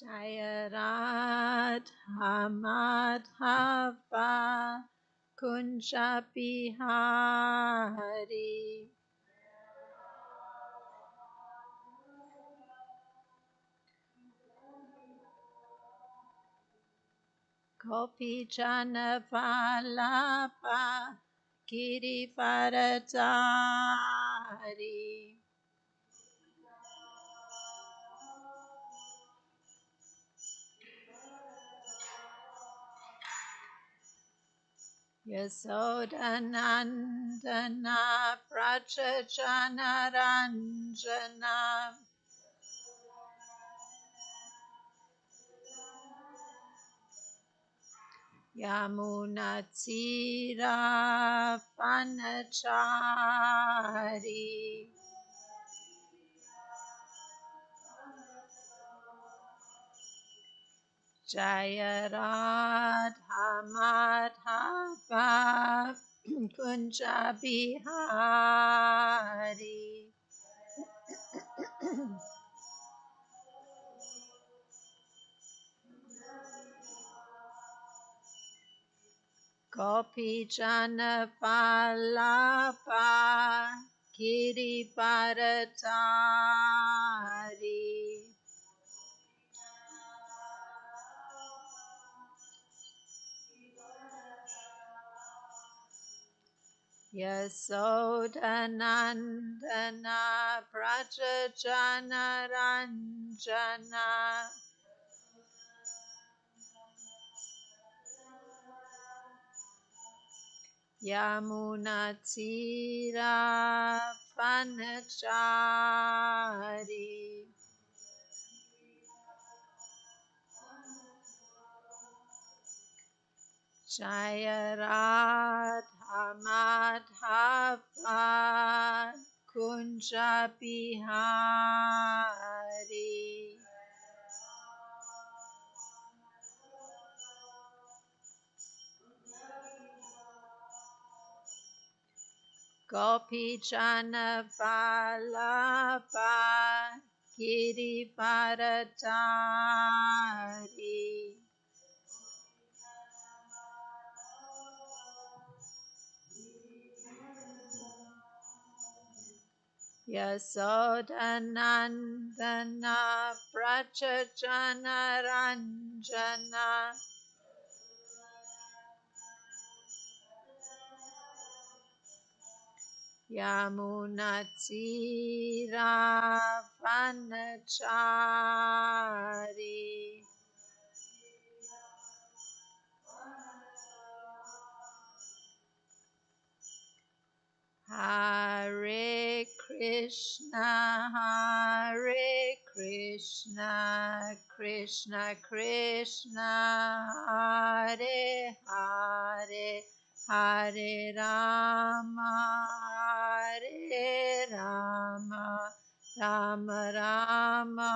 Jaya Radha Madhava Kunja Bihari Gopi Jana Vallabha Girivaradari Yasodanandana Prachajana Ranjana Yamunatira Panachari Jaya Radha Madhava Kunja Bihari Gopi Jana Vallabha Girivaradari Yasodanandana Prajajana Ranjana Yamunatira Panachari Jaya Radha Madhava Kunja Bihari Gopi Jana Vallabha Girivaradari Yasodanandana Prachajana Ranjana Yamunatira Vanachari Hare Krishna Krishna Krishna Hare Hare Hare Rama Hare Rama Rama Rama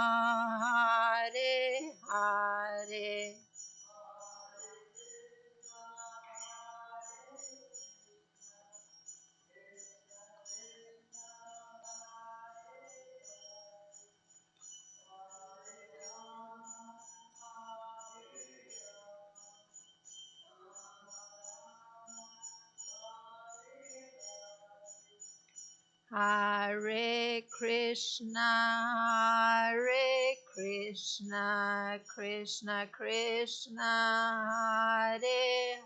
Hare Hare Hare Krishna Krishna Krishna Hare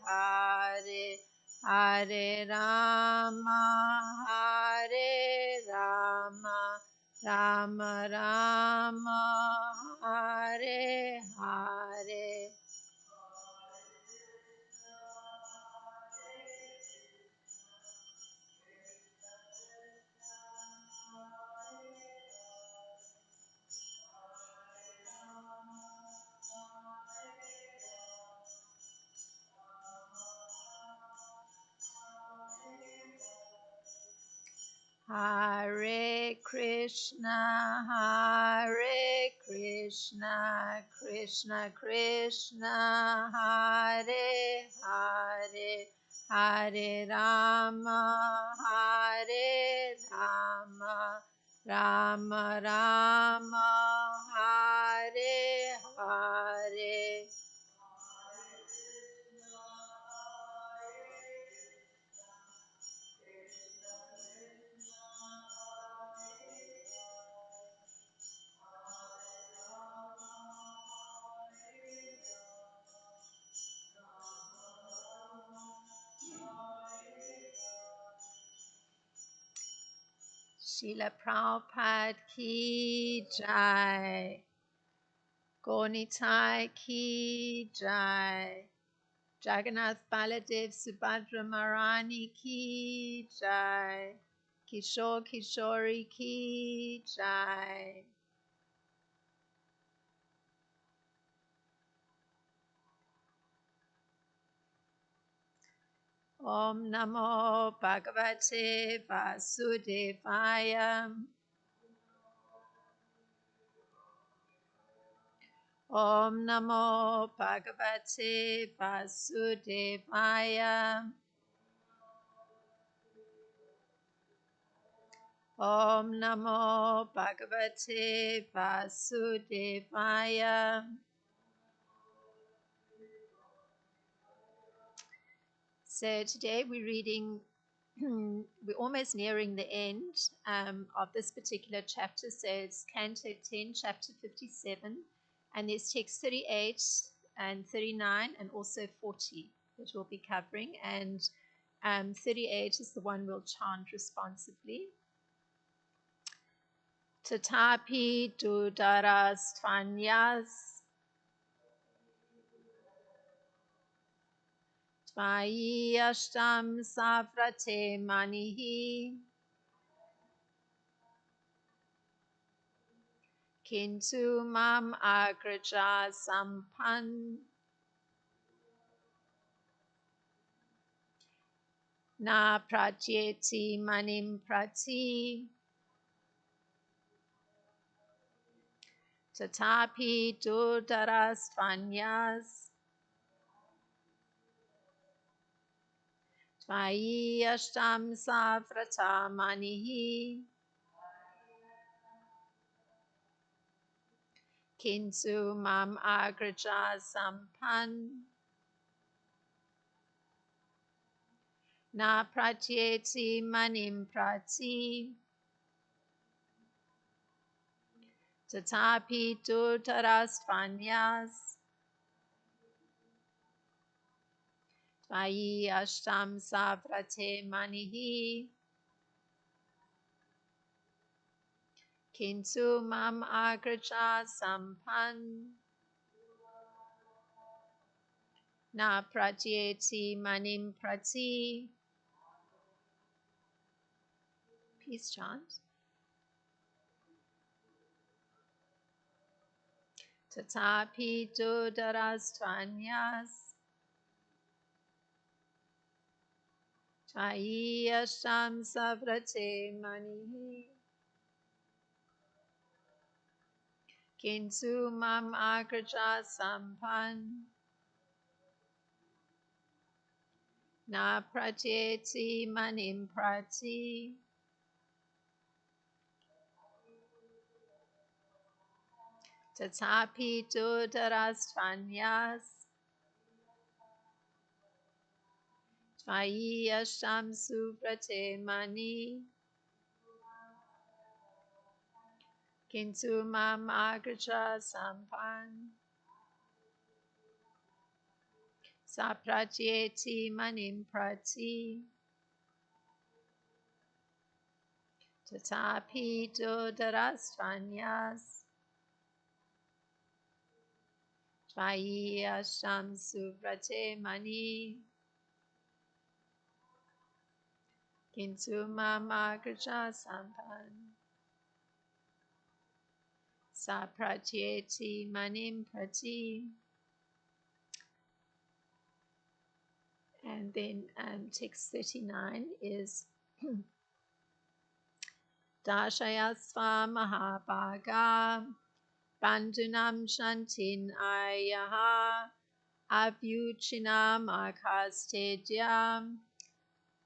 Hare Hare Rama Hare Rama Rama Rama Hare Hare Hare Hare Krishna, Krishna Krishna, Hare Hare, Hare Rama, Hare Rama, Rama Rama, Hare Hare. Srila Prabhupada ki jai, Gaunitai ki jai, Jagannath Baladev Subhadra Marani ki jai, Kishore Kishori ki jai. Om Namo Bhagavate Vasudevaya. Om Namo Bhagavate Vasudevaya. Om Namo Bhagavate Vasudevaya. So today we're reading, we're almost nearing the end of this particular chapter. So it's Canto 10, Chapter 57, and there's text 38 and 39 and also 40 that we'll be covering. And 38 is the one we'll chant responsively. Tatapi dudaras tvanyas tvayi ashtam savrate manihi kintu mam agraja sampan na pratyeti manim prati tatapi dudaras tvanyas tvayi ashtam savrata manihi kintu mam agraja sampan na pratyeti manim prati tatapi dutarastvanyas tvayi ashtam savrate manihi kintu mam agraja sampan na pratyeti manim prati. Peace chant. Tatapi dutarastvanyas tvayi ashtam savrate manihi kintu mam agraja sampan na pratyeti manim prati. Tatapi dutarastvanyas tvayi ashtam suvrate mani kintu mam agraja sampan sapratyeti manim prati. Tatapi dutarastvanyas tvayi ashtam suvrate mani kintu mam agraja sampan sapratyeti manim prati. And then text 39 is Dashayasva Mahabhaga Bandunam Shantin Ayaha Avyuchinam Akastedyam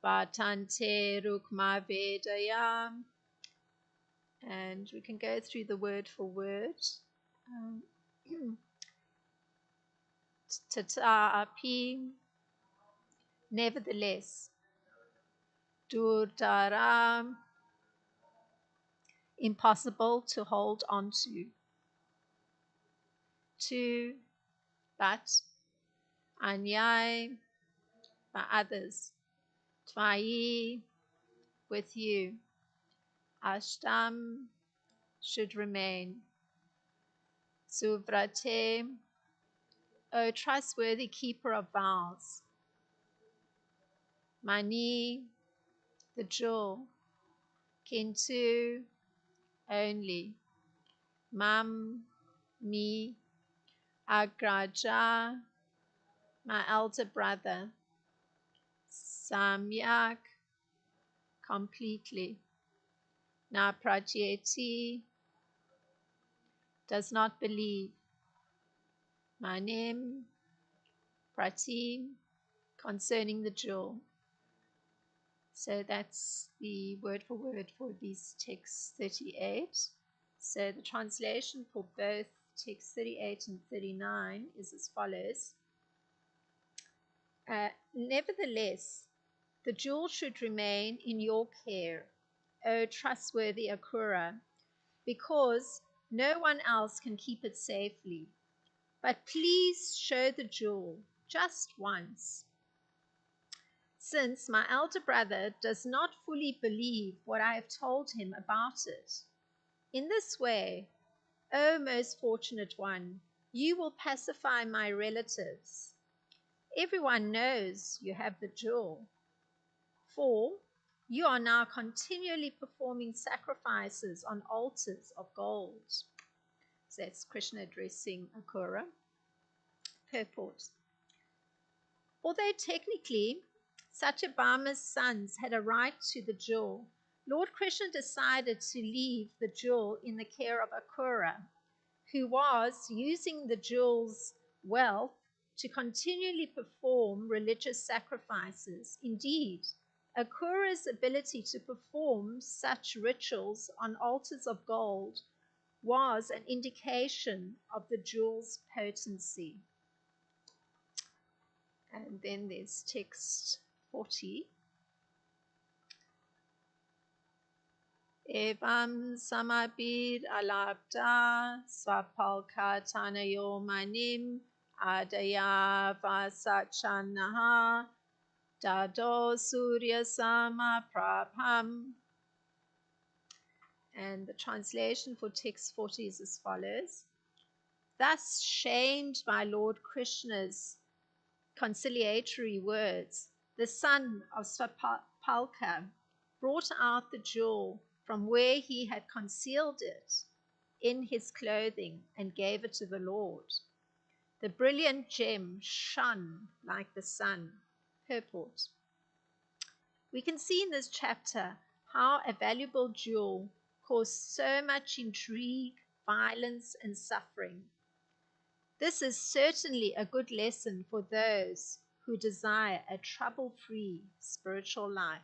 Bhatante Rukma Vedayam. And we can go through the word for word. Tata api, nevertheless. Durdara, impossible to hold on to. To, but. Anyai, by others. Tvai, with you. Ashtam, should remain. Suvrate, O trustworthy keeper of vows. Mani, the jewel. Kintu, only. Mam, me. Agraja, my elder brother. Samyak, completely. Na pratyeti, does not believe. Manim, pratim, concerning the jewel. So that's the word for word for these texts 38. So the translation for both text 38 and 39 is as follows. Nevertheless, the jewel should remain in your care, O trustworthy Akura, because no one else can keep it safely. But please show the jewel just once. Since my elder brother does not fully believe what I have told him about it. In this way, O most fortunate one, you will pacify my relatives. Everyone knows you have the jewel, for you are now continually performing sacrifices on altars of gold. So that's Krishna addressing Akura. Purport. Although technically Satyabhama's sons had a right to the jewel, Lord Krishna decided to leave the jewel in the care of Akura, who was using the jewel's wealth to continually perform religious sacrifices. Indeed, Akura's ability to perform such rituals on altars of gold was an indication of the jewel's potency. And then there's text 40. Evam samabid alabda swapalka tanayo manim adaya vasachanaha dado surya sama prabham. And the translation for text 40 is as follows. Thus shamed by Lord Krishna's conciliatory words, the son of Swapalka brought out the jewel from where he had concealed it in his clothing and gave it to the Lord. The brilliant gem shone like the sun. Purport. We can see in this chapter how a valuable jewel caused so much intrigue, violence, and suffering. This is certainly a good lesson for those who desire a trouble-free spiritual life.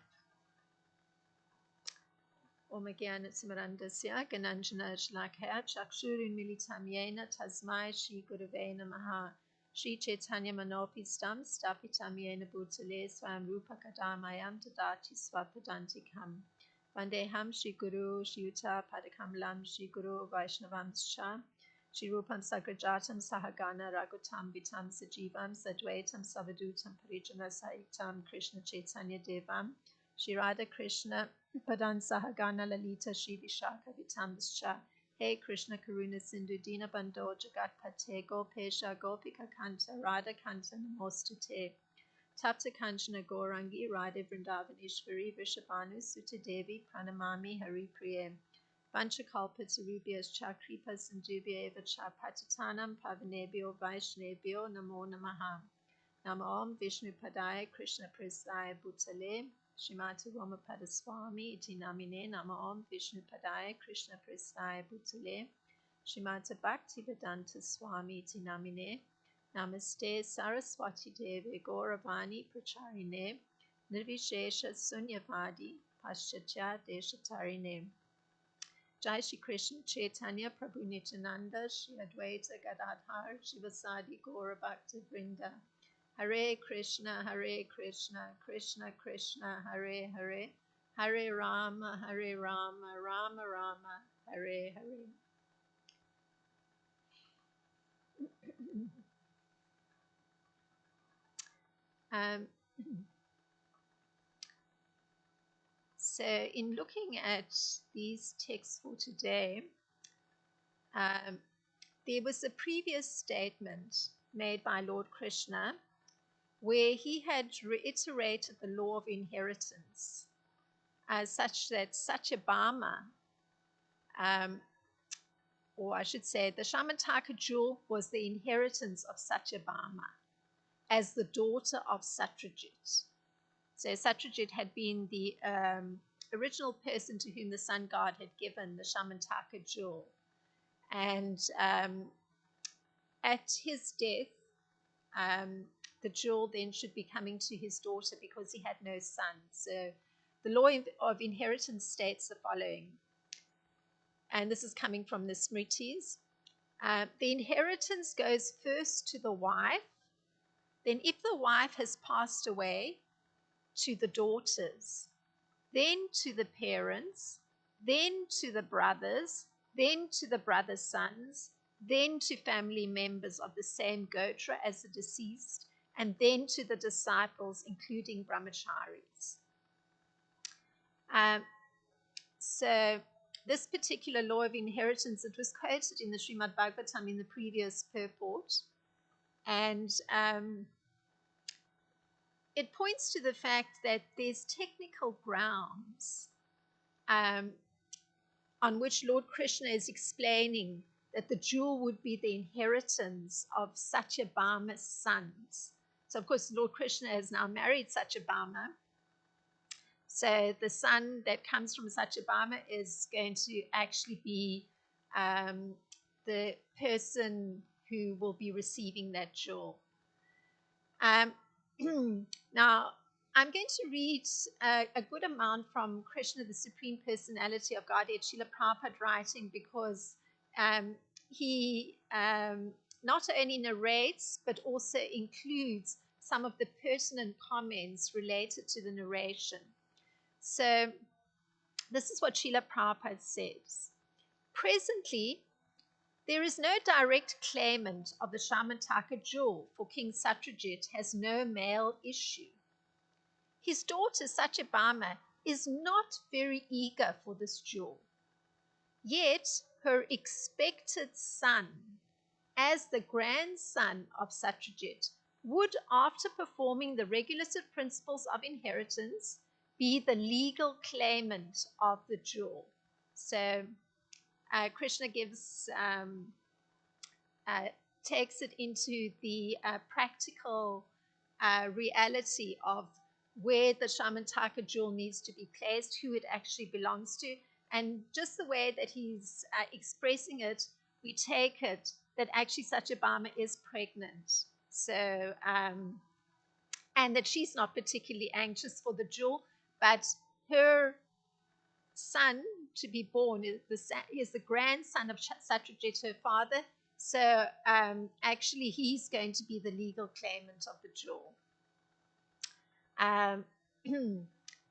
Om Gyanatimirandasya Gananjana Shlakha Chakshurin Militamyena Tasmai Shri Gurave Namaha Shri Chaitanya Manopistam Stapitamyena Bhutale Swam Rupa Kadamayam Tadati Swapadantikam Vandeham Shri Guru Shri Yuta Padakamalam Shri Guru Vaishnavamscha Shri Rupam Sagrajatam Sahagana Ragutam Vitam Sajivam Sadvaitam Savadutam Parijana Sahitam Krishna Chaitanya Devam Shri Radha Krishna Padan Sahagana Lalita Shri Vishaka Vitambascha Hey Krishna Karuna Sindhu Dina Bando Jagat Pate Gopesha Gopika Kanta Radha Kanta Namostute Tapta Kanchana Gorangi Radha Vrindavan Ishvari Vishabhanu Sutta Devi Pranamami Hari Priye Vanchakalpa Tarubhyas Chakripa Sindhubhya Eva Chapatitanam Pavanebhyo Vaishnebhyo Namo Namaha Namo Om Vishnu Padaya Krishna Prasaya Bhutale Shrimati Ramapada Swami iti namine nama Om Vishnu Padaya Krishna Prestaya Bhutale Shrimati Bhaktivedanta Swami iti namine Namaste Saraswati Devi Gauravani Pracharine Nirvishesha Sunyavadi Paschatya Deshatarine Jai Shri Krishna Chaitanya Prabhu Nityananda Shri Advaita Gadadhar Shivasadi Gaura Bhakta Vrinda Hare Krishna Krishna Krishna Hare Hare Hare Rama Rama Rama Hare Hare. So in looking at these texts for today, there was a previous statement made by Lord Krishna where he had reiterated the law of inheritance, such that Satyabhama, or I should say the Shamataka jewel, was the inheritance of Satyabhama as the daughter of Satyajit. So Satyajit had been the original person to whom the sun god had given the Shamataka jewel. And at his death, the jewel then should be coming to his daughter because he had no son. So the law of inheritance states the following, and this is coming from the Smritis. The inheritance goes first to the wife, then if the wife has passed away, to the daughters, then to the parents, then to the brothers, then to the brothers' sons, then to family members of the same gotra as the deceased, and then to the disciples, including brahmacharis. So this particular law of inheritance, it was quoted in the Srimad Bhagavatam in the previous purport, and it points to the fact that there's technical grounds on which Lord Krishna is explaining that the jewel would be the inheritance of Satyabhama's sons. So, of course, Lord Krishna has now married Satyabhama. So the son that comes from Satyabhama is going to actually be the person who will be receiving that jewel. Now, I'm going to read a good amount from Krishna, the Supreme Personality of Godhead, Srila Prabhupada writing, because he not only narrates, but also includes some of the pertinent comments related to the narration. So this is what Srila Prabhupada says. Presently, there is no direct claimant of the Shamataka jewel, for King Satyajit has no male issue. His daughter Satyabhama is not very eager for this jewel. Yet her expected son, as the grandson of Satyajit, would, after performing the regulative principles of inheritance, be the legal claimant of the jewel. So Krishna gives takes it into the practical reality of where the Shamataka jewel needs to be placed, who it actually belongs to, and just the way that he's expressing it, we take it that actually Satyabhama is pregnant. So, and that she's not particularly anxious for the jewel, but her son to be born is the grandson of Satyajit, her father. So actually, he's going to be the legal claimant of the jewel.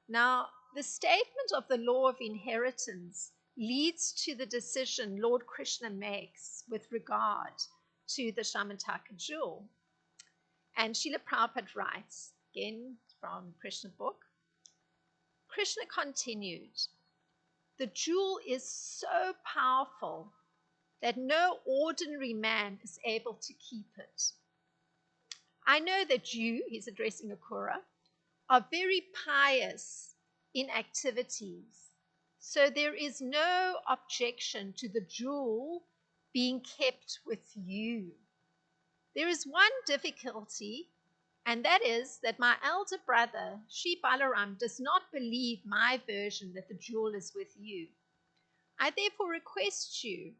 Now, the statement of the law of inheritance leads to the decision Lord Krishna makes with regard to the Shamataka jewel. And Srila Prabhupada writes, again from Krishna book, Krishna continued, the jewel is so powerful that no ordinary man is able to keep it. I know that you, he's addressing Akura, are very pious in activities, so there is no objection to the jewel being kept with you. There is one difficulty, And that is that my elder brother, Shri Balaram, does not believe my version that the jewel is with you. I therefore request you,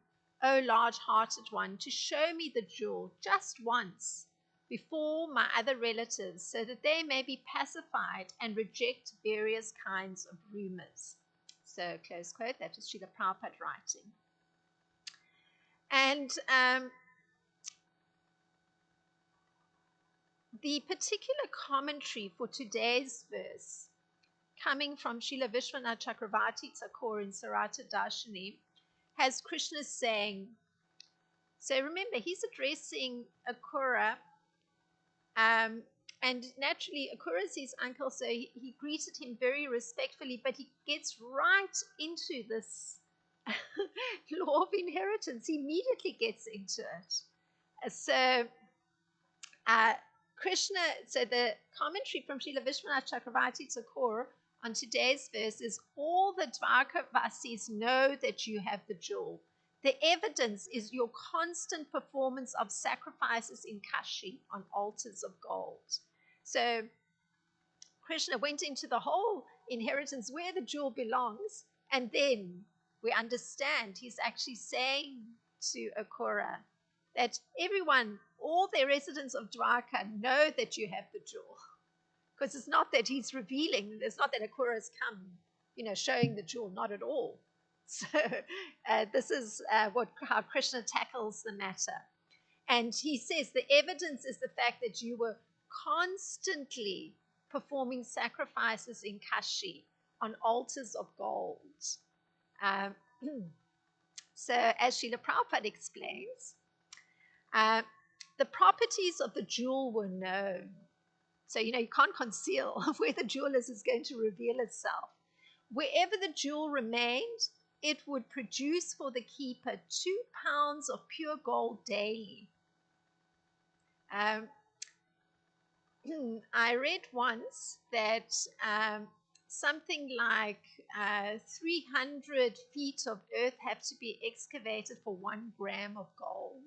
O large-hearted one, to show me the jewel just once before my other relatives, so that they may be pacified and reject various kinds of rumors. So, close quote, that is Srila Prabhupada writing. And the particular commentary for today's verse, coming from Srila Vishwanath Chakravarti Thakur in Sarata Darshini, has Krishna saying, so remember, he's addressing Akura, and naturally Akura is his uncle, so he greeted him very respectfully, but he gets right into this law of inheritance. He immediately gets into it. So Krishna, so the commentary from Srila Vishwanath Chakravarti Thakur on today's verse is, all the Dvarkavasis know that you have the jewel. The evidence is your constant performance of sacrifices in Kashi on altars of gold. So Krishna went into the whole inheritance where the jewel belongs, and then we understand he's actually saying to Akura that everyone, all the residents of Dwarka, know that you have the jewel. Because it's not that he's revealing, it's not that Akura has come, showing the jewel, not at all. So this is how Krishna tackles the matter. And he says the evidence is the fact that you were constantly performing sacrifices in Kashi on altars of gold. So as Srila Prabhupada explains, the properties of the jewel were known. So, you can't conceal where the jewel is going to reveal itself. Wherever the jewel remained, it would produce for the keeper 2 pounds of pure gold daily. I read once that something like 300 feet of earth have to be excavated for 1 gram of gold.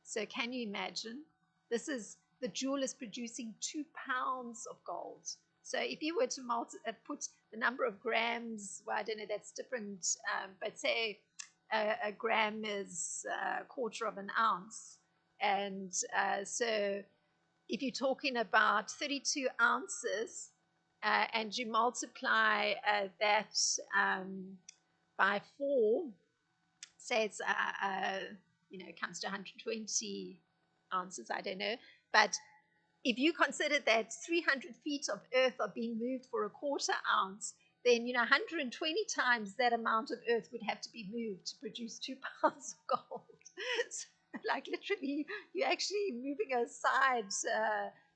So can you imagine? The jewel is producing 2 pounds of gold. So if you were to put the number of grams, well, I don't know, that's different, but say a gram is a quarter of an ounce. And so if you're talking about 32 ounces and you multiply that by 4, say it's, it comes to 120 ounces, I don't know. But if you consider that 300 feet of earth are being moved for a quarter ounce, then 120 times that amount of earth would have to be moved to produce 2 pounds of gold. So, like literally, you're actually moving aside,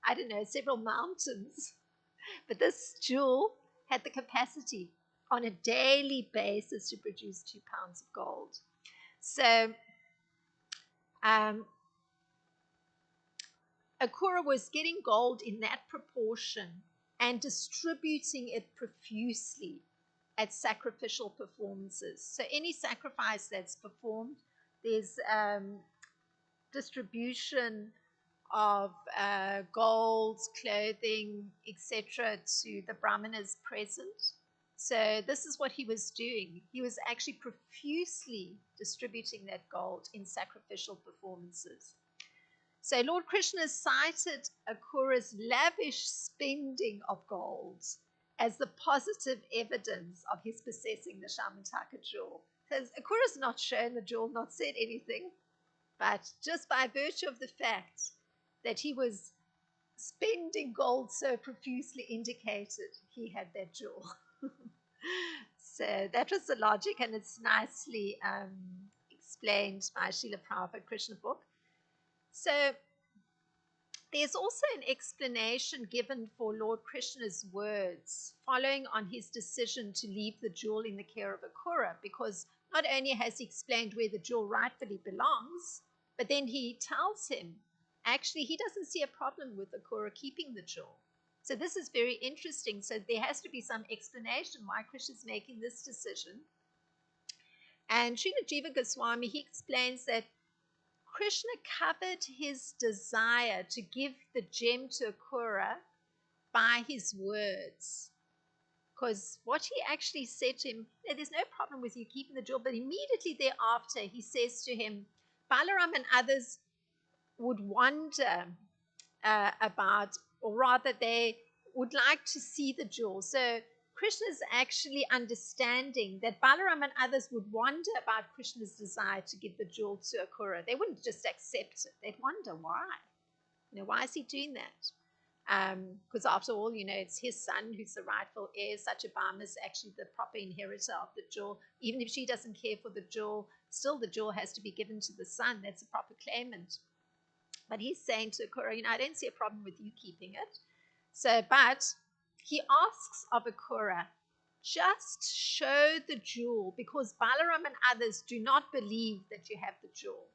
I don't know, several mountains. But this jewel had the capacity on a daily basis to produce 2 pounds of gold. So Akura was getting gold in that proportion and distributing it profusely at sacrificial performances. So any sacrifice that's performed, there's distribution of gold, clothing, etc. to the brahmanas present. So this is what he was doing. He was actually profusely distributing that gold in sacrificial performances. So Lord Krishna cited Akura's lavish spending of gold as the positive evidence of his possessing the Shamantaka jewel. So Akura's not shown the jewel, not said anything, but just by virtue of the fact that he was spending gold so profusely indicated he had that jewel. So that was the logic, and it's nicely explained by Srila Prabhupada Krishna book. So there's also an explanation given for Lord Krishna's words following on his decision to leave the jewel in the care of Akura, because not only has he explained where the jewel rightfully belongs, but then he tells him, actually, he doesn't see a problem with Akura keeping the jewel. So this is very interesting. So there has to be some explanation why Krishna is making this decision. And Srila Jiva Goswami, he explains that Krishna covered his desire to give the gem to Akura by his words. Because what he actually said to him, there's no problem with you keeping the jewel, but immediately thereafter he says to him, Balaram and others would wonder about, or rather they would like to see the jewel. So Krishna's actually understanding that Balaram and others would wonder about Krishna's desire to give the jewel to Akura. They wouldn't just accept it. They'd wonder why. Why is he doing that? Because after all, it's his son who's the rightful heir. Satyabhama is actually the proper inheritor of the jewel. Even if she doesn't care for the jewel, still the jewel has to be given to the son. That's a proper claimant. But he's saying to Akura, I don't see a problem with you keeping it. So, but he asks of Akura, just show the jewel, because Balaram and others do not believe that you have the jewel.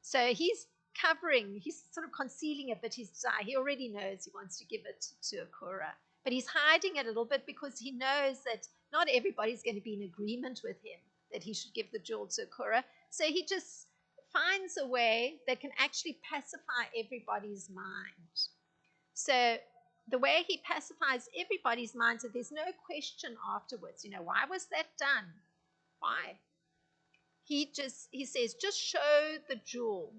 So he's sort of concealing a bit his desire. He already knows he wants to give it to Akura, but he's hiding it a little bit because he knows that not everybody's going to be in agreement with him that he should give the jewel to Akura. So he just finds a way that can actually pacify everybody's mind. So the way he pacifies everybody's mind, so there's no question afterwards, why was that done? Why? He says, just show the jewel,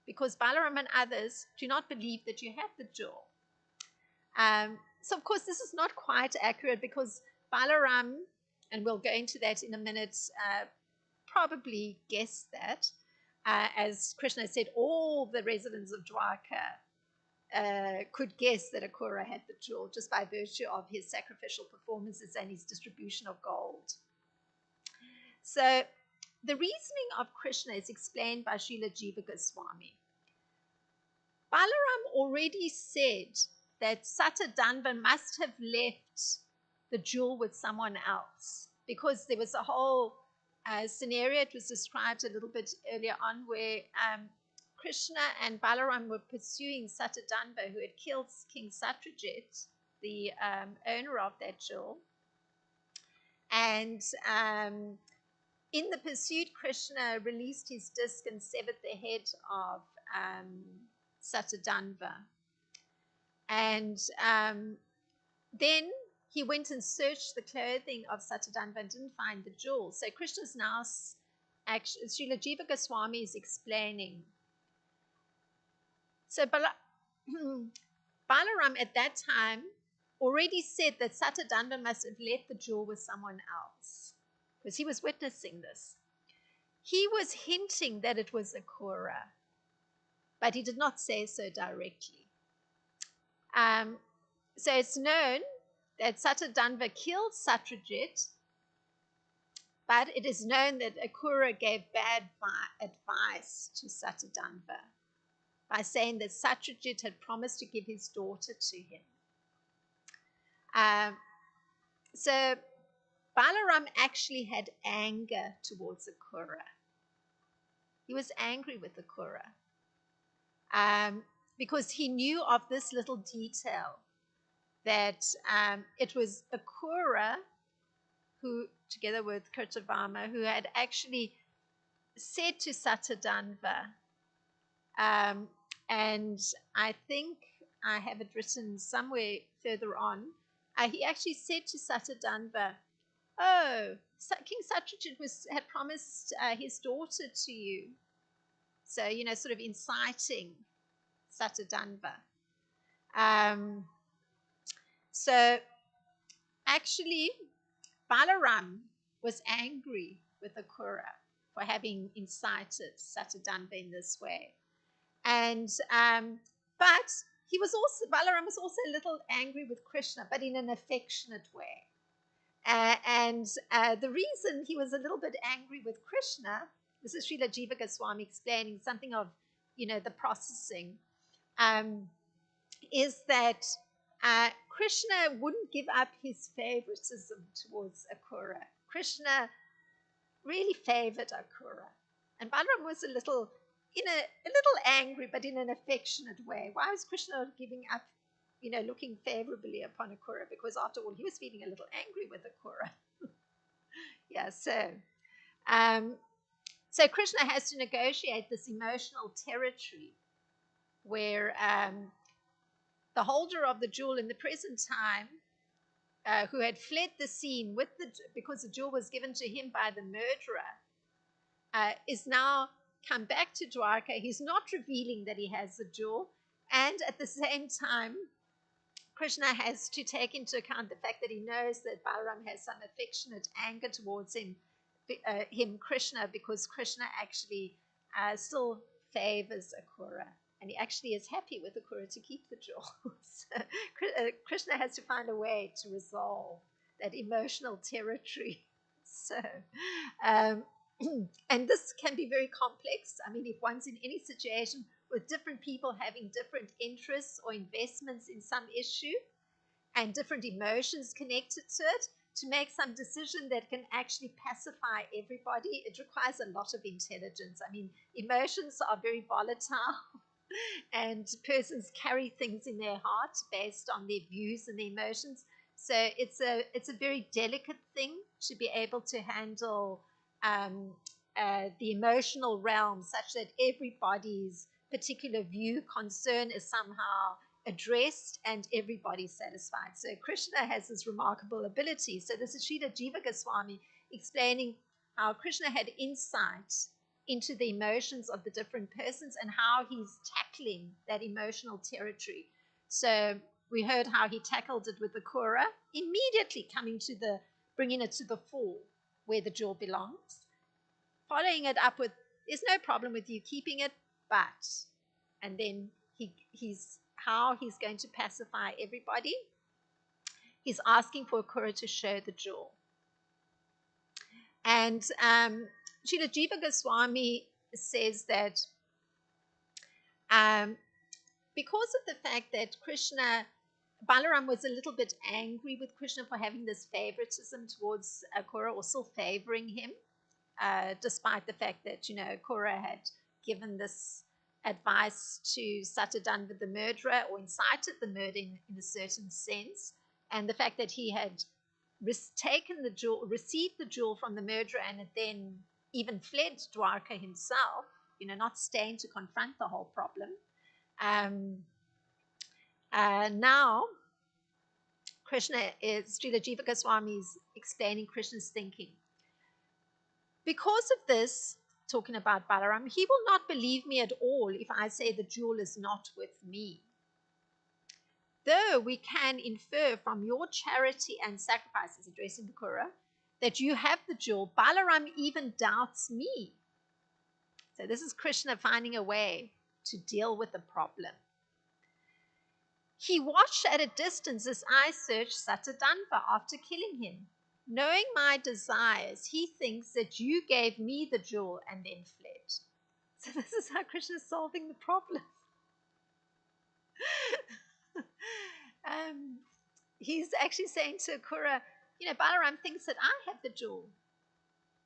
because Balaram and others do not believe that you have the jewel. So, of course, this is not quite accurate, because Balaram, and we'll go into that in a minute, probably guessed that. As Krishna said, all the residents of Dwarka could guess that Akura had the jewel just by virtue of his sacrificial performances and his distribution of gold. So, the reasoning of Krishna is explained by Srila Jiva Goswami. Balaram already said that Satadanva must have left the jewel with someone else, because there was a whole scenario, it was described a little bit earlier on, where Krishna and Balaram were pursuing Satadanva, who had killed King Satyajit, the owner of that jewel. And in the pursuit, Krishna released his disc and severed the head of Satadanva. And then he went and searched the clothing of Satadanva and didn't find the jewel. So Krishna's now, actually, Srila Jiva Goswami is explaining. So Balaram at that time already said that Satadanva must have left the jewel with someone else, because he was witnessing this. He was hinting that it was Akura, but he did not say so directly. So it's known that Satadanva killed Satyajit, but it is known that Akura gave bad advice to Satadanva by saying that Satyajit had promised to give his daughter to him. So Balaram actually had anger towards Akura. He was angry with Akura because he knew of this little detail, that it was Akura who, together with Kirtavama, who had actually said to Satadanva, and I think I have it written somewhere further on, he actually said to Satadanva, oh, King Satyajit had promised his daughter to you. So, sort of inciting Satadanva. So, actually, Balaram was angry with Akura for having incited Satadanva in this way. And, but Balaram was also a little angry with Krishna, but in an affectionate way. And the reason he was a little bit angry with Krishna, this is Srila Jiva Goswami explaining something of, the processing, is that Krishna wouldn't give up his favoritism towards Akura. Krishna really favored Akura. And Balaram was a little angry, but in an affectionate way. Why was Krishna giving up, looking favorably upon Akura? Because after all, he was feeling a little angry with Akura. Yeah, So Krishna has to negotiate this emotional territory where the holder of the jewel in the present time, who had fled the scene because the jewel was given to him by the murderer, is now come back to Dwarka. He's not revealing that he has the jewel, and at the same time, Krishna has to take into account the fact that he knows that Balaram has some affectionate anger towards him, Krishna, because Krishna actually still favors Akura. And he actually is happy with Akura to keep the jewel. So Krishna has to find a way to resolve that emotional territory. So, and this can be very complex. I mean, if one's in any situation with different people having different interests or investments in some issue and different emotions connected to it, to make some decision that can actually pacify everybody, it requires a lot of intelligence. I mean, emotions are very volatile and persons carry things in their heart based on their views and their emotions. So it's a very delicate thing to be able to handle the emotional realm such that everybody's particular view, concern is somehow addressed and everybody's satisfied. So Krishna has this remarkable ability. So this is Srila Jiva Goswami explaining how Krishna had insight into the emotions of the different persons and how he's tackling that emotional territory. So we heard how he tackled it with the Kura, immediately bringing it to the fore where the jewel belongs, following it up with, there's no problem with you keeping it, but, and then he's going to pacify everybody. He's asking for Akura to show the jewel. And Srila Jiva Goswami says that because of the fact that Balaram was a little bit angry with Krishna for having this favoritism towards Akura, or still favoring him, despite the fact that, Akura had given this advice to Satadhanva the murderer, or incited the murder in a certain sense, and the fact that he had received the jewel from the murderer and had then even fled Dwarka himself, not staying to confront the whole problem. Now, Srila Jiva Goswami is explaining Krishna's thinking. Because of this, talking about Balaram, he will not believe me at all if I say the jewel is not with me. Though we can infer from your charity and sacrifices, addressing the Kura, that you have the jewel, Balaram even doubts me. So this is Krishna finding a way to deal with the problem. He watched at a distance as I searched Satadhanva after killing him. Knowing my desires, he thinks that you gave me the jewel and then fled. So this is how Krishna is solving the problem. He's actually saying to Akura, Balaram thinks that I have the jewel,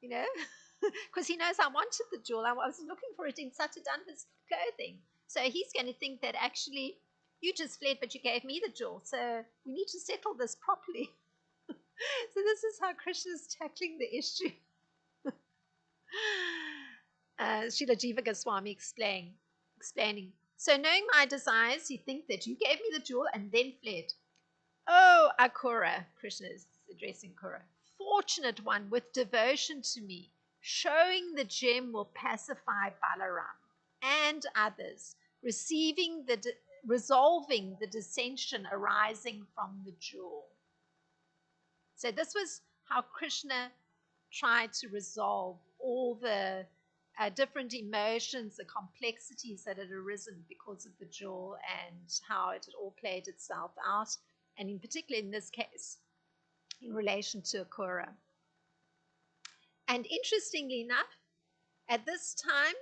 because he knows I wanted the jewel. I was looking for it in Satadhanva's clothing. So he's going to think that actually you just fled, but you gave me the jewel. So we need to settle this properly. So this is how Krishna is tackling the issue. Srila Jiva Goswami explaining. So knowing my desires, he thinks that you gave me the jewel and then fled. Oh, Akura, Krishna is addressing Akura, fortunate one with devotion to me, showing the gem will pacify Balaram and others, resolving the dissension arising from the jewel. So this was how Krishna tried to resolve all the different emotions, the complexities that had arisen because of the jewel, and how it had all played itself out, and in particular in this case, in relation to Akura. And interestingly enough, at this time,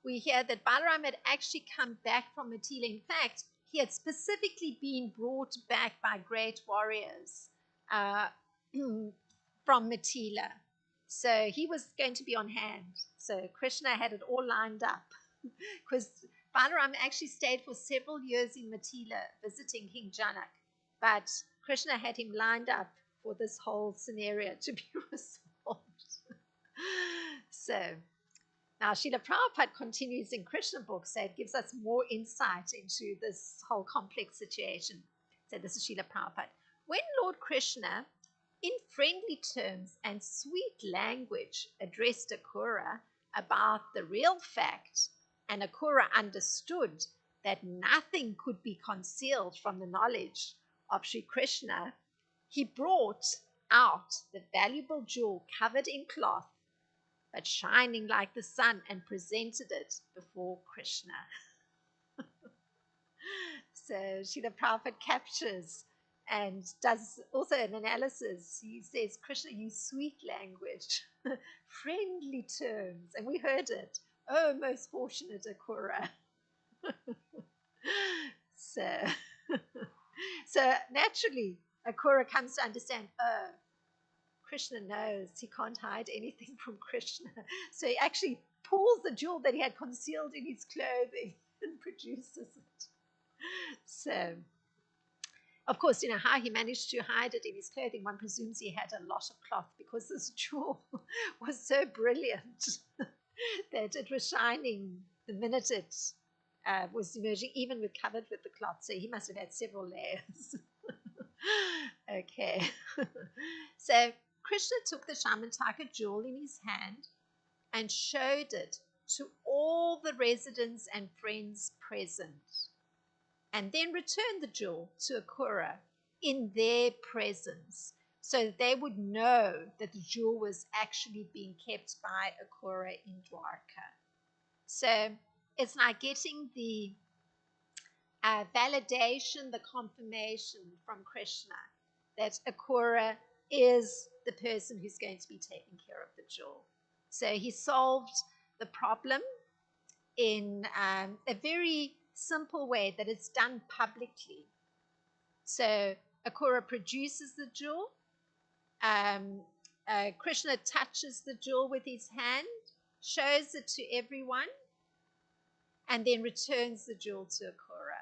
we hear that Balaram had actually come back from Mithila. In fact, he had specifically been brought back by great warriors from Mithila. So he was going to be on hand. So Krishna had it all lined up, because Balaram actually stayed for several years in Mithila visiting King Janak. But Krishna had him lined up for this whole scenario to be resolved. So Now, Srila Prabhupada continues in Krishna books, so it gives us more insight into this whole complex situation. So this is Srila Prabhupada. When Lord Krishna, in friendly terms and sweet language, addressed Akura about the real fact, and Akura understood that nothing could be concealed from the knowledge of Sri Krishna, he brought out the valuable jewel covered in cloth but shining like the sun, and presented it before Krishna. So Srila Prabhupada captures and does also an analysis. He says, Krishna used sweet language, friendly terms, and we heard it. Oh, most fortunate Akura. so, so naturally, Akura comes to understand, oh, Krishna knows he can't hide anything from Krishna. So he actually pulls the jewel that he had concealed in his clothing and produces it. So, of course, how he managed to hide it in his clothing, one presumes he had a lot of cloth because this jewel was so brilliant that it was shining the minute it was emerging, even with covered with the cloth. So he must have had several layers. Okay. So Krishna took the Shamantaka jewel in his hand and showed it to all the residents and friends present, and then returned the jewel to Akura in their presence, so that they would know that the jewel was actually being kept by Akura in Dwarka. So it's like getting the validation, the confirmation from Krishna that Akura is the person who's going to be taking care of the jewel. So he solved the problem in a very simple way that it's done publicly. So Akura produces the jewel. Krishna touches the jewel with his hand, shows it to everyone, and then returns the jewel to Akura.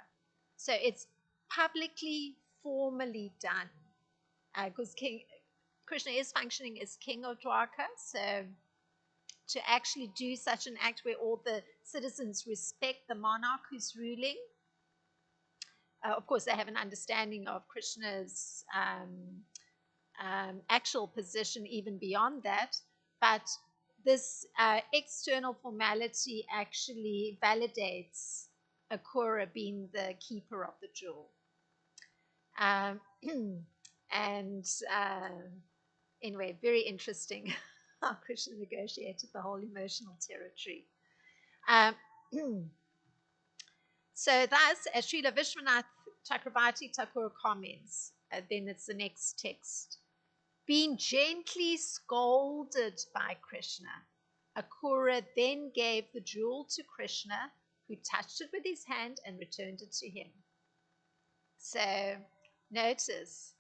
So it's publicly, formally done. Because Krishna is functioning as king of Dwarka, so to actually do such an act where all the citizens respect the monarch who's ruling. Of course, they have an understanding of Krishna's actual position even beyond that, but this external formality actually validates Akura being the keeper of the jewel. Anyway, very interesting how Krishna negotiated the whole emotional territory. So thus, as Srila Vishwanath Chakravarti Thakur comments, then it's the next text. Being gently scolded by Krishna, Akura then gave the jewel to Krishna, who touched it with his hand and returned it to him. So notice,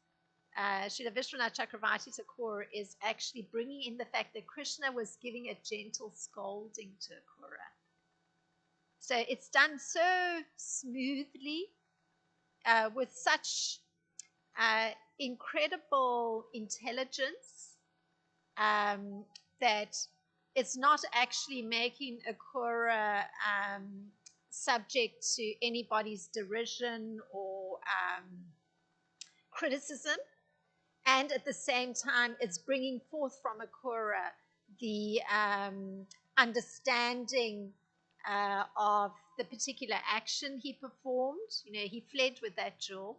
Srila Vishwanath Chakravarti Thakur is actually bringing in the fact that Krishna was giving a gentle scolding to Akura. So it's done so smoothly, with such incredible intelligence, that it's not actually making Akura subject to anybody's derision or criticism. And at the same time, it's bringing forth from Akura the understanding of the particular action he performed. He fled with that jewel.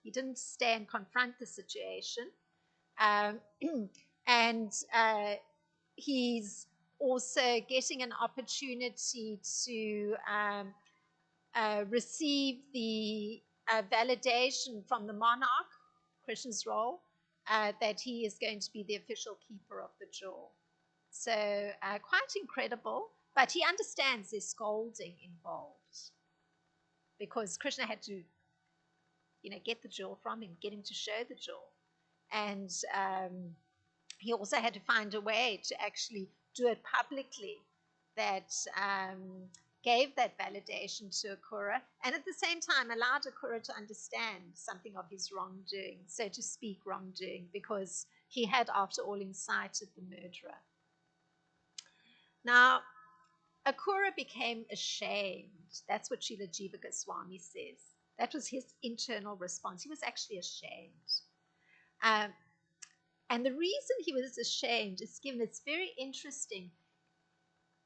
He didn't stay and confront the situation. And he's also getting an opportunity to receive the validation from the monarch, Krishna's role, that he is going to be the official keeper of the jewel. So quite incredible, but he understands there's scolding involved, because Krishna had to, get the jewel from him, get him to show the jewel. And he also had to find a way to actually do it publicly that gave that validation to Akura, and at the same time allowed Akura to understand something of his wrongdoing, so to speak, wrongdoing, because he had, after all, incited the murderer. Now, Akura became ashamed. That's what Srila Jiva Goswami says. That was his internal response. He was actually ashamed. Um, and the reason he was ashamed is given, it's very interesting.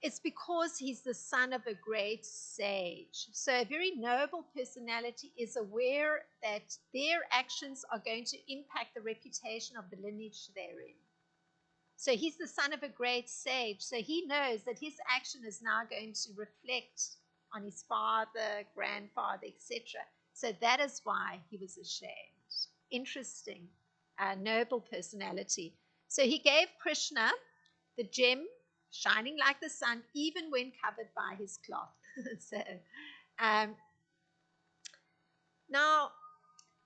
It's because he's the son of a great sage. So a very noble personality is aware that their actions are going to impact the reputation of the lineage they're in. So he's the son of a great sage. So he knows that his action is now going to reflect on his father, grandfather, etc. So that is why he was ashamed. Interesting, noble personality. So he gave Krishna the gem shining like the sun, even when covered by his cloth. So now,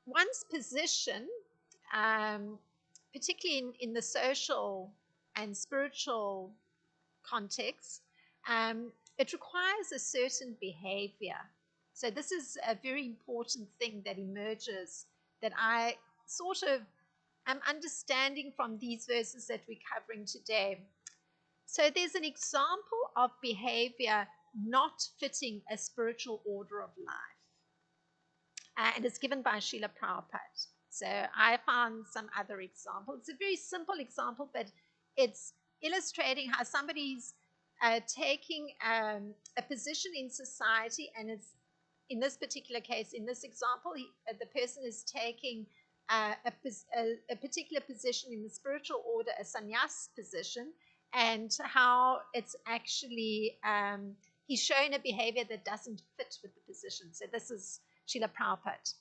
one's position, particularly in the social and spiritual context, it requires a certain behavior. So this is a very important thing that emerges that I sort of am understanding from these verses that we're covering today. So there's an example of behavior not fitting a spiritual order of life. And it's given by Srila Prabhupada. So I found some other examples. It's a very simple example, but it's illustrating how somebody's taking a position in society, and it's, in this particular case, in this example, the person is taking a particular position in the spiritual order, a sannyas position, and how it's actually, he's showing a behavior that doesn't fit with the position. So this is Srila Prabhupada.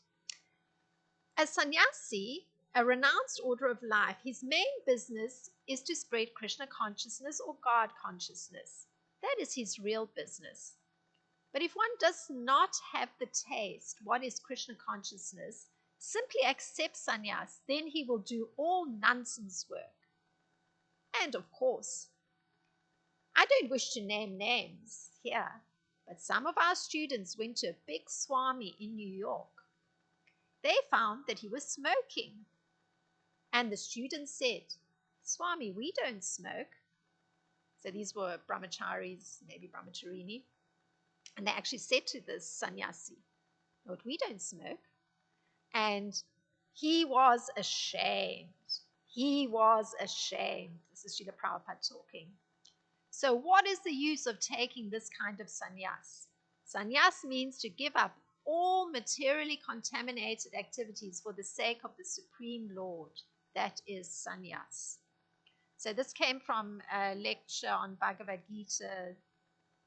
As sannyasi, a renounced order of life, his main business is to spread Krishna consciousness or God consciousness. That is his real business. But if one does not have the taste, what is Krishna consciousness, simply accept sannyas, then he will do all nonsense work. And of course, I don't wish to name names here, but some of our students went to a big Swami in New York. They found that he was smoking. And the students said, Swami, we don't smoke. So these were brahmacharis, maybe brahmacharini. And they actually said to this sannyasi, Lord, we don't smoke. And he was ashamed. He was ashamed. This is Srila Prabhupada talking. So what is the use of taking this kind of sannyas? Sannyas means to give up all materially contaminated activities for the sake of the Supreme Lord. That is sannyas. So this came from a lecture on Bhagavad Gita,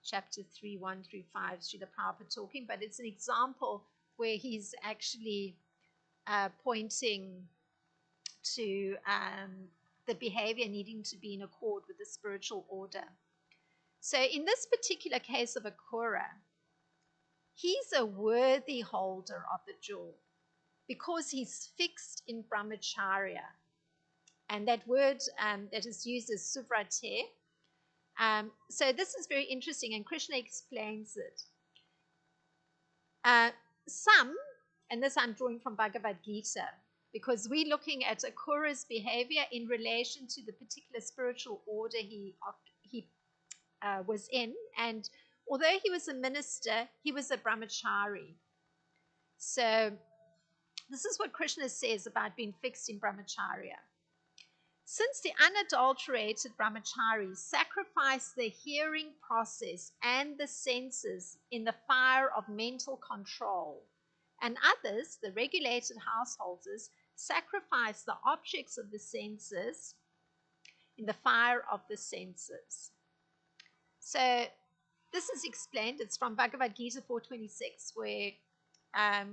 chapter 3, 1 through 5, Srila Prabhupada talking, but it's an example where he's actually pointing to the behavior needing to be in accord with the spiritual order. So in this particular case of Akura, he's a worthy holder of the jewel because he's fixed in brahmacharya. And that word that is used is suvrate. So this is very interesting, and Krishna explains it. Some, and this I'm drawing from Bhagavad Gita, because we're looking at Akura's behavior in relation to the particular spiritual order he was in. And although he was a minister, he was a brahmachari. So this is what Krishna says about being fixed in brahmacharya. Since the unadulterated brahmacharis sacrifice the hearing process and the senses in the fire of mental control, and others, the regulated householders, sacrifice the objects of the senses in the fire of the senses. So this is explained. It's from Bhagavad Gita 4.26, where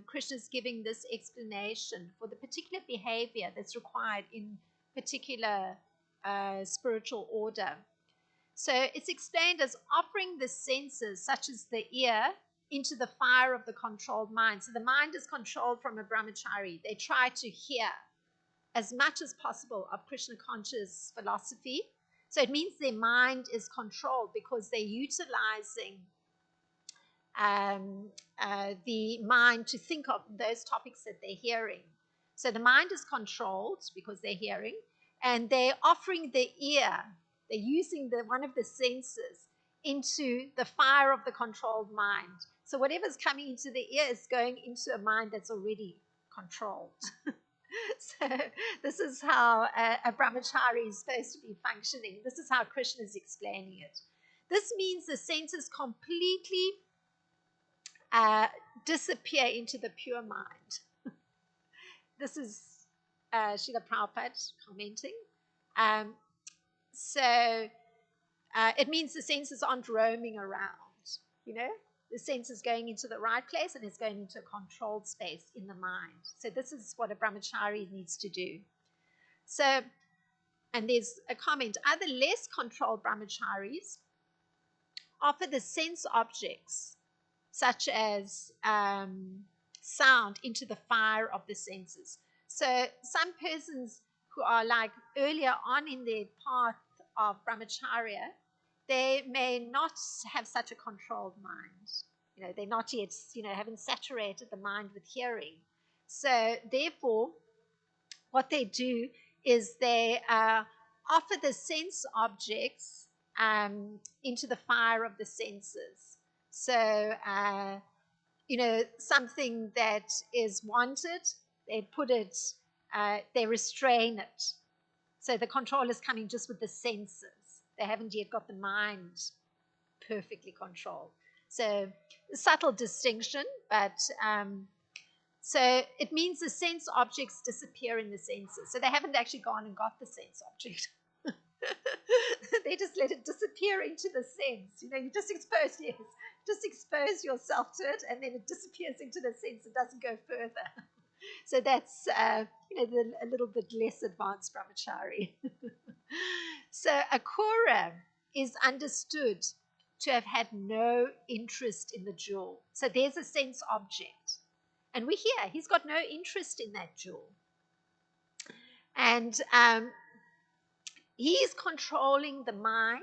Krishna is giving this explanation for the particular behavior that's required in particular spiritual order. So it's explained as offering the senses, such as the ear, into the fire of the controlled mind. So the mind is controlled from a brahmachari. They try to hear as much as possible of Krishna conscious philosophy. So it means their mind is controlled because they're utilizing the mind to think of those topics that they're hearing. So the mind is controlled because they're hearing, and they're offering the ear. They're using one of the senses into the fire of the controlled mind. So whatever's coming into the ear is going into a mind that's already controlled. So this is how a brahmachari is supposed to be functioning. This is how Krishna is explaining it. This means the senses completely disappear into the pure mind. This is Srila Prabhupada commenting. So it means the senses aren't roaming around, you know. The sense is going into the right place and it's going into a controlled space in the mind. So this is what a brahmachari needs to do. So, and there's a comment, other less controlled brahmacharis offer the sense objects, such as sound, into the fire of the senses. So some persons who are like earlier on in their path of brahmacharya, they may not have such a controlled mind. You know, they're not yet, haven't saturated the mind with hearing. So therefore, what they do is they offer the sense objects into the fire of the senses. So, something that is wanted, they put it, they restrain it. So the control is coming just with the senses. They haven't yet got the mind perfectly controlled. So a subtle distinction, but so it means the sense objects disappear in the senses. So they haven't actually gone and got the sense object. They just let it disappear into the sense. You just expose yourself to it, and then it disappears into the sense. It doesn't go further. So that's a little bit less advanced brahmachari. So Akura is understood to have had no interest in the jewel. So there's a sense object. And we hear he's got no interest in that jewel. And he's controlling the mind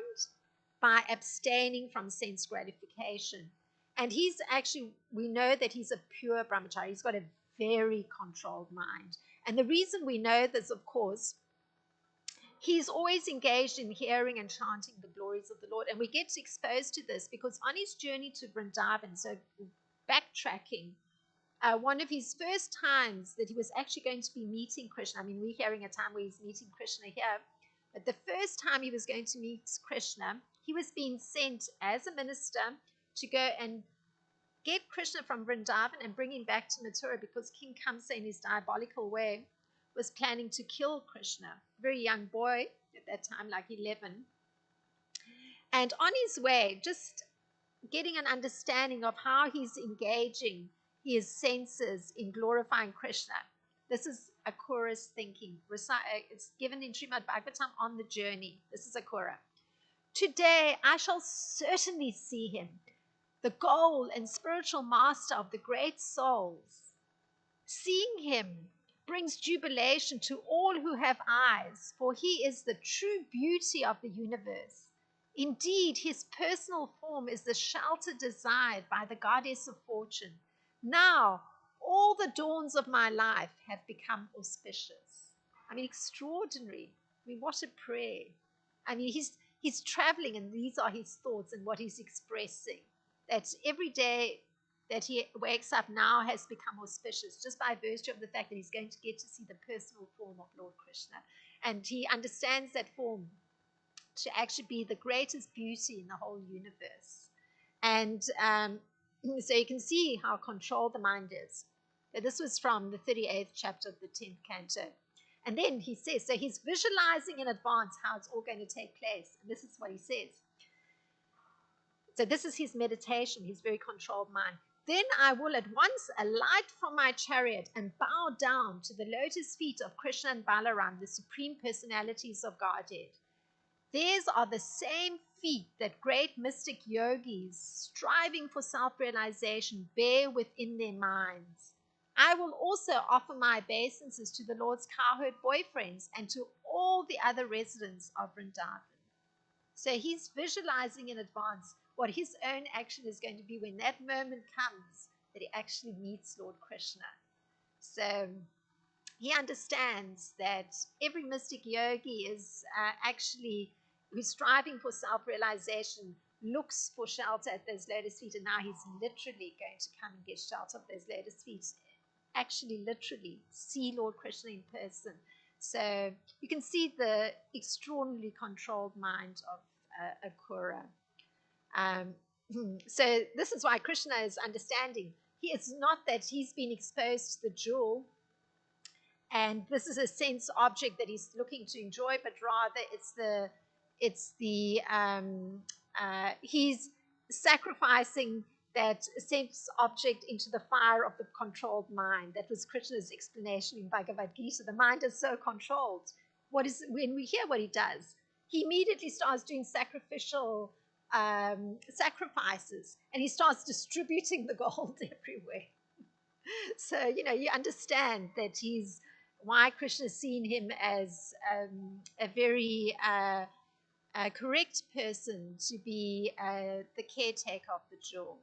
by abstaining from sense gratification. And we know that he's a pure brahmachari. He's got a very controlled mind. And the reason we know this, of course, he's always engaged in hearing and chanting the glories of the Lord. And we get exposed to this because on his journey to Vrindavan, so backtracking, one of his first times that he was actually going to be meeting Krishna, we're hearing a time where he's meeting Krishna here, but the first time he was going to meet Krishna, he was being sent as a minister to go and get Krishna from Vrindavan and bring him back to Mathura, because King Kamsa, in his diabolical way, was planning to kill Krishna. A very young boy at that time, like 11. And on his way, just getting an understanding of how he's engaging his senses in glorifying Krishna. This is Akura's thinking. It's given in Srimad Bhagavatam on the journey. This is Akura. Today I shall certainly see him, the goal and spiritual master of the great souls. Seeing him brings jubilation to all who have eyes, for he is the true beauty of the universe. Indeed, his personal form is the shelter desired by the goddess of fortune. Now, all the dawns of my life have become auspicious. Extraordinary. What a prayer. He's traveling, and these are his thoughts and what he's expressing. That every day that he wakes up now has become auspicious, just by virtue of the fact that he's going to get to see the personal form of Lord Krishna. And he understands that form to actually be the greatest beauty in the whole universe. And so you can see how controlled the mind is. So this was from the 38th chapter of the 10th canto. And then he says, so he's visualizing in advance how it's all going to take place. And this is what he says. So this is his meditation, his very controlled mind. Then I will at once alight from my chariot and bow down to the lotus feet of Krishna and Balaram, the supreme personalities of Godhead. Theirs are the same feet that great mystic yogis, striving for self-realization, bear within their minds. I will also offer my obeisances to the Lord's cowherd boyfriends and to all the other residents of Vrindavan. So he's visualizing in advance what his own action is going to be when that moment comes that he actually meets Lord Krishna. So he understands that every mystic yogi is who's striving for self-realization, looks for shelter at those lotus feet, and now he's literally going to come and get shelter of those lotus feet. Actually, literally, see Lord Krishna in person. So you can see the extraordinarily controlled mind of Akrura. So this is why Krishna is understanding. It's not that he's been exposed to the jewel and this is a sense object that he's looking to enjoy, but rather he's sacrificing that sense object into the fire of the controlled mind. That was Krishna's explanation in Bhagavad Gita. The mind is so controlled. When we hear what he does, he immediately starts doing sacrificial sacrifices, and he starts distributing the gold everywhere. So you understand that why Krishna has seen him as a very correct person to be the caretaker of the jewel.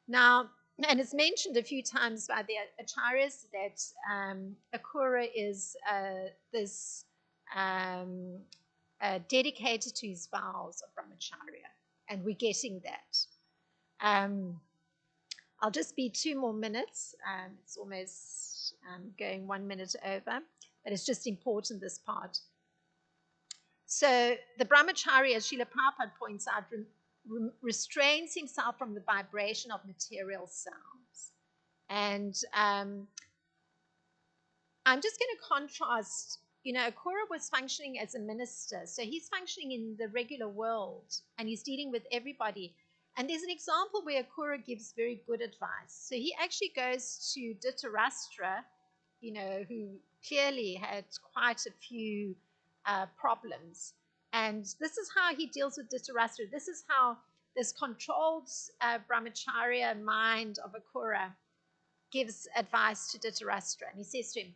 Now, and it's mentioned a few times by the acharyas that Akrura is this dedicated to his vows of brahmacharya, and we're getting that. I'll just be 2 more minutes. It's almost going 1 minute over, but it's just important, this part. So the brahmacharya, as Srila Prabhupada points out, restrains himself from the vibration of material sounds. And I'm just going to contrast, Akrura was functioning as a minister. So he's functioning in the regular world, and he's dealing with everybody. And there's an example where Akrura gives very good advice. So he actually goes to Dhritarashtra, who clearly had quite a few problems. And this is how he deals with Dhritarashtra. This is how this controlled brahmacharya mind of Akrura gives advice to Dhritarashtra. And he says to him,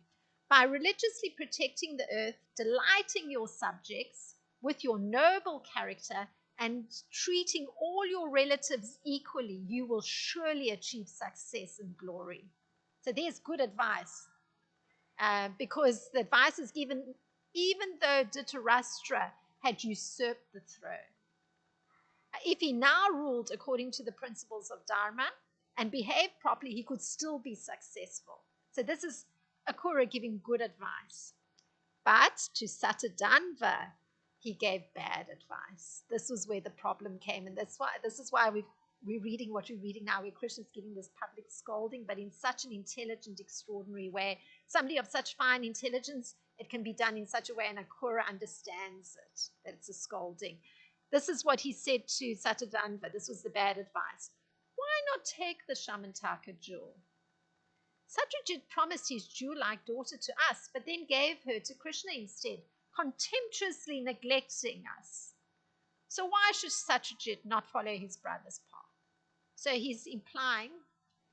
by religiously protecting the earth, delighting your subjects with your noble character, and treating all your relatives equally, you will surely achieve success and glory. So there's good advice, because the advice is given even though Dhritarashtra had usurped the throne. If he now ruled according to the principles of Dharma and behaved properly, he could still be successful. So this is Akrura giving good advice. But to Satadhanva, he gave bad advice. This was where the problem came, and this is why we're reading what we're reading now, where Krishna's giving this public scolding, but in such an intelligent, extraordinary way. Somebody of such fine intelligence, it can be done in such a way, and Akrura understands it, that it's a scolding. This is what he said to Satadhanva. This was the bad advice. Why not take the Shamantaka jewel? Satyajit promised his jewel-like daughter to us, but then gave her to Krishna instead, contemptuously neglecting us. So why should Satyajit not follow his brother's path? So he's implying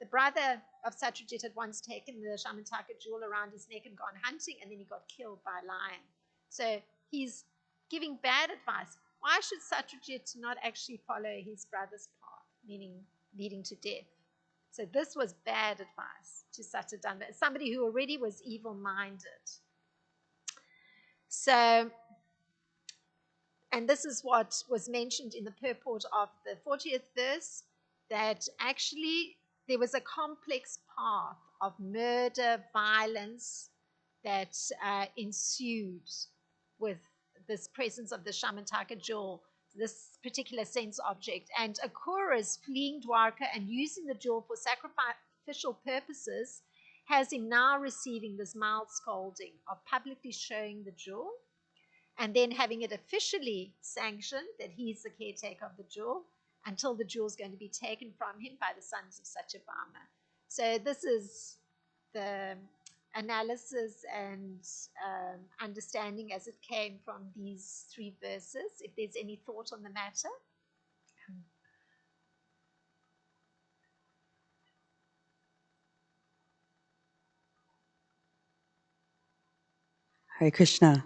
the brother of Satyajit had once taken the Shamantaka jewel around his neck and gone hunting, and then he got killed by a lion. So he's giving bad advice. Why should Satyajit not actually follow his brother's path, meaning leading to death? So this was bad advice to Satadhanva, somebody who already was evil-minded. So, and this is what was mentioned in the purport of the 40th verse, that actually there was a complex path of murder, violence that ensued with this presence of the Shamantaka jewel, this particular sense object. And Akrura's fleeing Dwarka and using the jewel for sacrificial purposes has him now receiving this mild scolding of publicly showing the jewel and then having it officially sanctioned that he's the caretaker of the jewel until the jewel is going to be taken from him by the sons of Satyabhama. So this is the analysis and understanding as it came from these 3 verses. If there's any thought on the matter. Hare Krishna.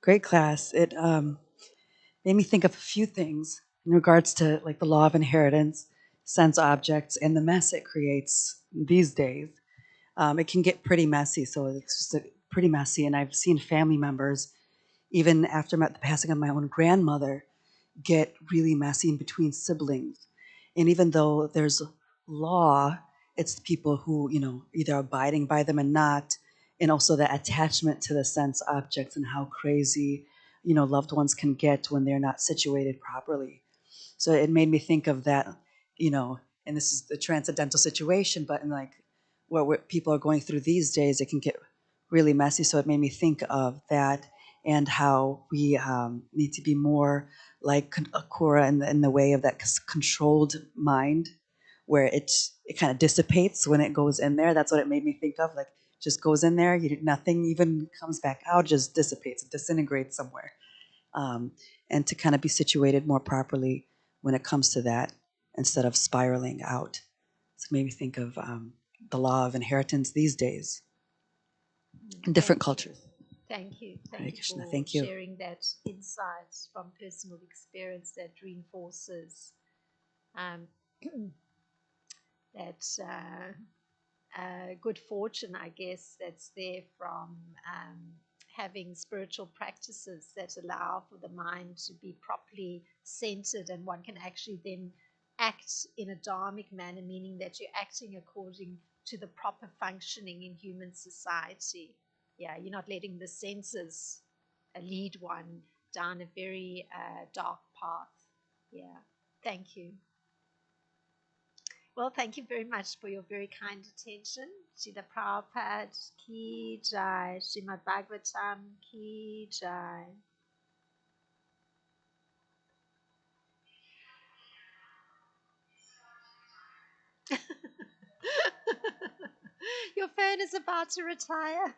Great class. It made me think of a few things in regards to like the law of inheritance, sense objects, and the mess it creates these days. It can get pretty messy, so it's just pretty messy. And I've seen family members, even after the passing of my own grandmother, get really messy in between siblings. And even though there's law, it's people who, either abiding by them and not, and also the attachment to the sense objects and how crazy, loved ones can get when they're not situated properly. So it made me think of that, you know, and this is the transcendental situation, but in like what people are going through these days, it can get really messy. So it made me think of that and how we need to be more like Akura in the way of that controlled mind, where it kind of dissipates when it goes in there. That's what it made me think of. Like just goes in there, nothing even comes back out, just dissipates, it disintegrates somewhere, um, and to kind of be situated more properly when it comes to that instead of spiraling out. So it made me think of the law of inheritance these days in different Thank you. cultures. Thank you. Hare Thank you Krishna, for thank you. sharing that insight from personal experience that reinforces um, that good fortune, I guess, that's there from having spiritual practices that allow for the mind to be properly centered, and one can actually then act in a dharmic manner, meaning that you're acting according to the proper functioning in human society. Yeah, you're not letting the senses lead one down a very dark path. Yeah, thank you. Well, thank you very much for your very kind attention. Srila Prabhupada Ki Jai, Srimad Bhagavatam Ki Jai. Your phone is about to retire.